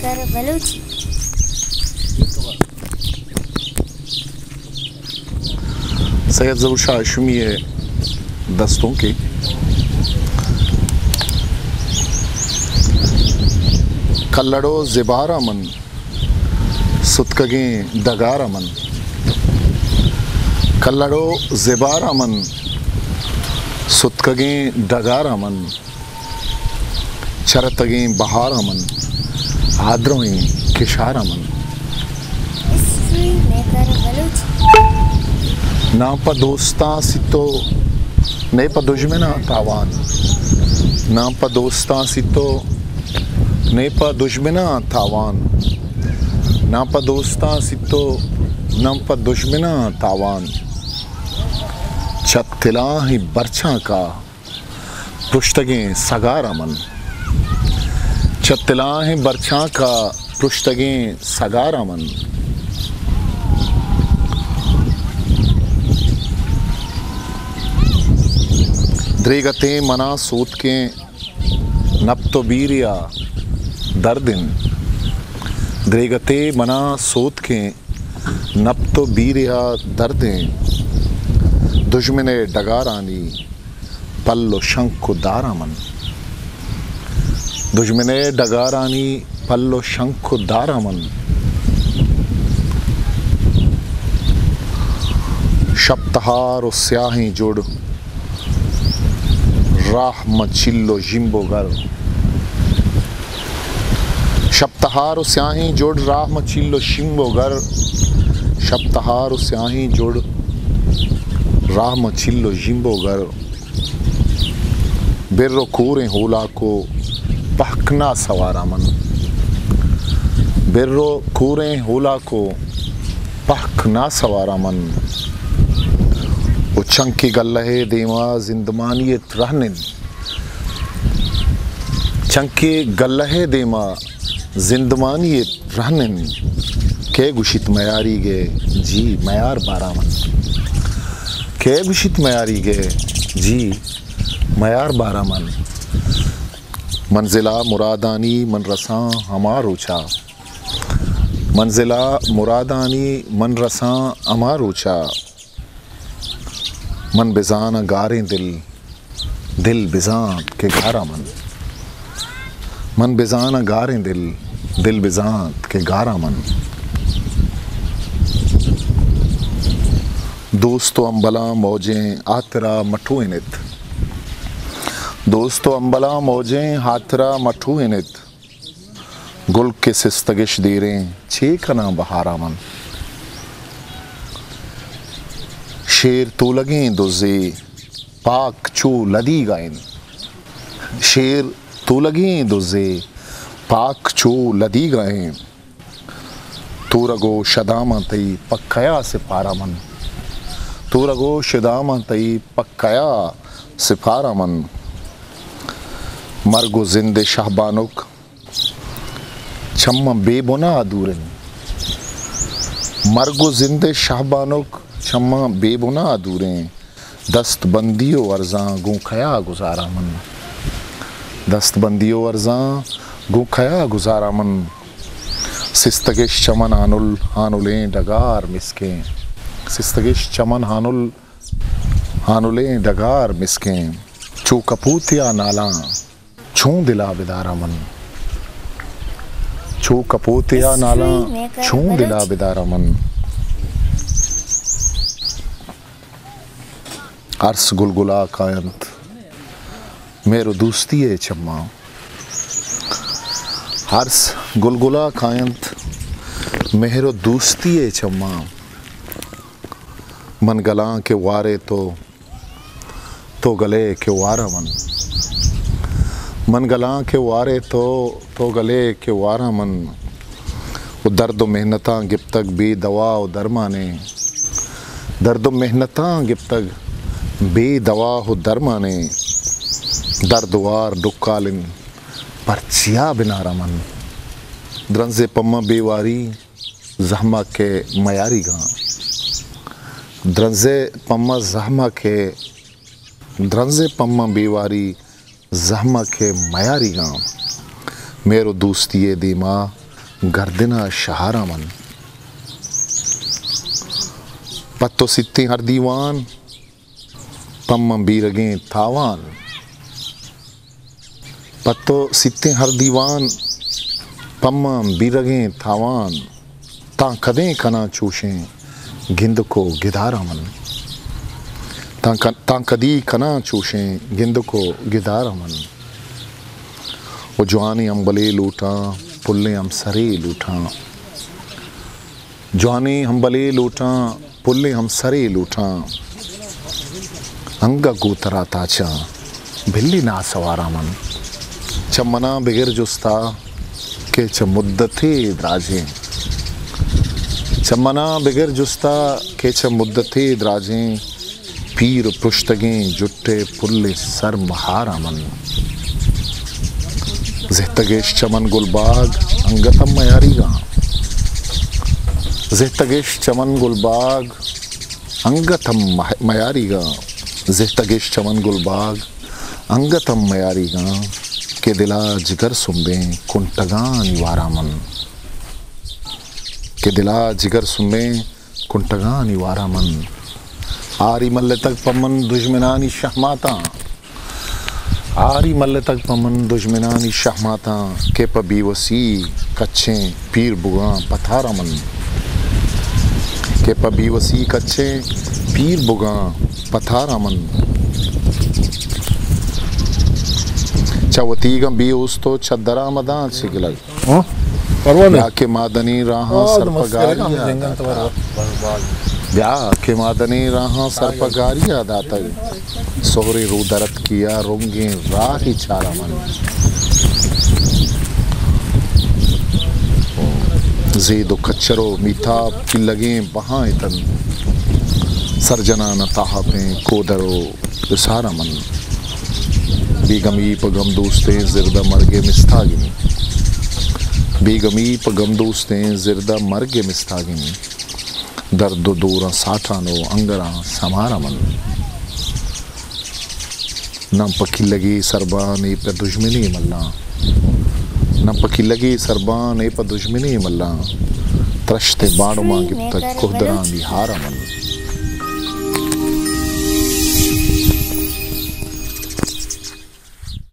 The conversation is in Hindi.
मेकर बलूची। सैयद ज़फ़र शाह हाशमी दस्तों की कल्लड़ो ज़िबारा मन सुतकगें दगारा मन, कल्लड़ो ज़िबारा मन सुतकगें दगारा मन, चरतगें बहारा मन आद्रों किशारा मन। History maker Balochi. ना प दोस्ता सितो ने प दुश्मना तावान, ना प दोस्ता सितो ने प दुश्मना तावान, ना प दोस्ता सितो न प दुश्मना तावान। छत्तिला ही बरछा का पुश्तगें सगारा मन, छत्तिला ही बरछा का पुश्तगें सगारा मन। द्रेगते मना सूत के नब तो बीरिया दर्दिन, द्रेगते मना सूत के नब तो बीरिया दर्दें, दुश्मने डगारानी पल्लो शंकु दारा मन, दुश्मने डगारानी पल्लो शंकु दारा मन। शब्दहार और स्याही जोड़ राह मचिल्लो जिम्बोगर, शब्दहार स्याही जोड़ राह मचिल्लो शिम्बोगर, शब्दहार स्याही जोड़ राह मचिल्लो जिम्बोगर। बिर्रो कूरे होला को पहकना सवारा मन, बिर्रो कूरे होला को पहकना सवारा मन। उचंकी गल्लहे देवा जिंदमानियत रहनिन, चंकी गल्लहे देमा जिंदमानियत रहनिन। के गुशित मयारी गे जी मयार बारामन, के गुशित मयारी गे जी मयार बारामन। मंजिला मुरादानी मन रसां हमार ऊंचा, मंजिला मुरादानी मन रसां हमार ऊंचा। मन बिजान गारे दिल, दिल बिजान के गारा मन, मन बिजान गारे दिल, दिल बिजान के गारा मन। दोस्तो अम्बला मौजें आतरा मठू इनित, दोस्तो अम्बला मौजें हातरा मठू इनित। गुल के सिस्तगिश देरें छेकना बहारा मन, शेर तो लगें दुज़े पाक चू लदी गाइन, शेर तो लगें दुज़े पाक चू लदी गाएं। तू रगो शदामा तई पक्कया सिपारा मन, तू रगो शदामा तई पक्कया सिपारा मन। मरगो जिंदे शाहबानुक छम्मा बेबुना अधूरन, मरगो जिंदे शाहबानुक छम्मा बेबुना अधूरें। दस्त बंदियो अर्ज़ां गुखया गुजारा मन, दस्त बंदियो अर्ज़ां गुखया गुजारा मन। सिस्तगिश चमन हानुल हानुलें डगार मिसकें, सिस्तगिश चमन हानुल हानुलें डगार मिसकें। चू कपूतिया नाला छू दिला बिदारा मन, छू कपूतिया नाला छू दिला बिदारा मन। अर्स गुलगुला कायंत मेरो दोस्ती है चम्मा, अर्स गुलगुला कायंत मेरो दोस्ती है चम्मा। मन गला के वारे तो गले के वारा मन, मन गला के वारे तो गले के वारा मन। वो दर्द मेहनता गिब तक बेदवा दरमाने, दर्द मेहनता गिब तक बेदवा हो दरमाने। दर्दवार दुक्कालिन परचिया बिनारा मन, द्रंजे पम्मा बेवारी जहमा के मयारी गा, द्रंजे पम्मा जहमा के, द्रंजे पम्मा बेवारी जहमा के मयारी गा। मेरो दोस्ती दीमा गर्दिना शहारा मन पत्तो सित्ते हर दीवान पम्म बीरगे थावान पत्तो सित्ते हर दीवान पम्म बीरगे थावान ता कदें कना चूशें गिंद को गिदारा मन ता कदी कना चूशें गिंद को गिदारा मन वो जवानी अम्बले लूटा पुल्ले हम सरे लूटा जवानी अम्बले लूटा पुल्ले हम सरे लूटा अंगा गोतरा ताचा भिल्ली ना सवारा मन चमना बिगर जुस्ता के च मुद्दते द्राजे चमना बिगर जुस्ता के च मुद्दते द्राजे पीर पुश्तगें जुट्टे पुल्ले सर महारा मन ज़ेहतगेश चमन गुलबाग अंगतम मयारीगा ज़ेहतगेश चमन गुलबाग अंगतम मयारीगा ज़ेहतगेश चमन गुलबाग अंगतम मयारीगा के दिला जिगर सुम्बे कुंटगा निवारा मन के दिला जिगर सुम्बे कुंटगा निवारा मन आरी मल्ल तक पमन दुश्मनानी शहमाता आरी मल्ल तक पमन दुश्मनानी शहमाता के पबीवसी कच्चे पीर बुगा पथारा मन के पबीवसी कच्चे पीर बुगा पथारा मन चवतीगम बी उस्तो चदरा मदान सिगलग या के मादनी राहा सरपगारिया या के मादनी राहा सरपगारिया दातग सोहरे रू दरत किया रोंगे राही चारा मन जेदो कच्चरो मीठा की लगे बहाए तन सरजना न ताहपे कोदरो सारा मन बेगमी पगम दोस्तें जिरदा मरगे मिस्तागिनी बेगमी पगम दोस्तें जिरदा मरगे मिस्तागिनी दर्द दूरा साठानो अंगरा समारा मन न पकी लगी सरबान ए पे दुश्मनी मल्ला न पकी लगी सरबान ए पे दुश्मनी मल्ला त्रश्ते बाणुमा गिप्तक कुहदरा बिहारा मन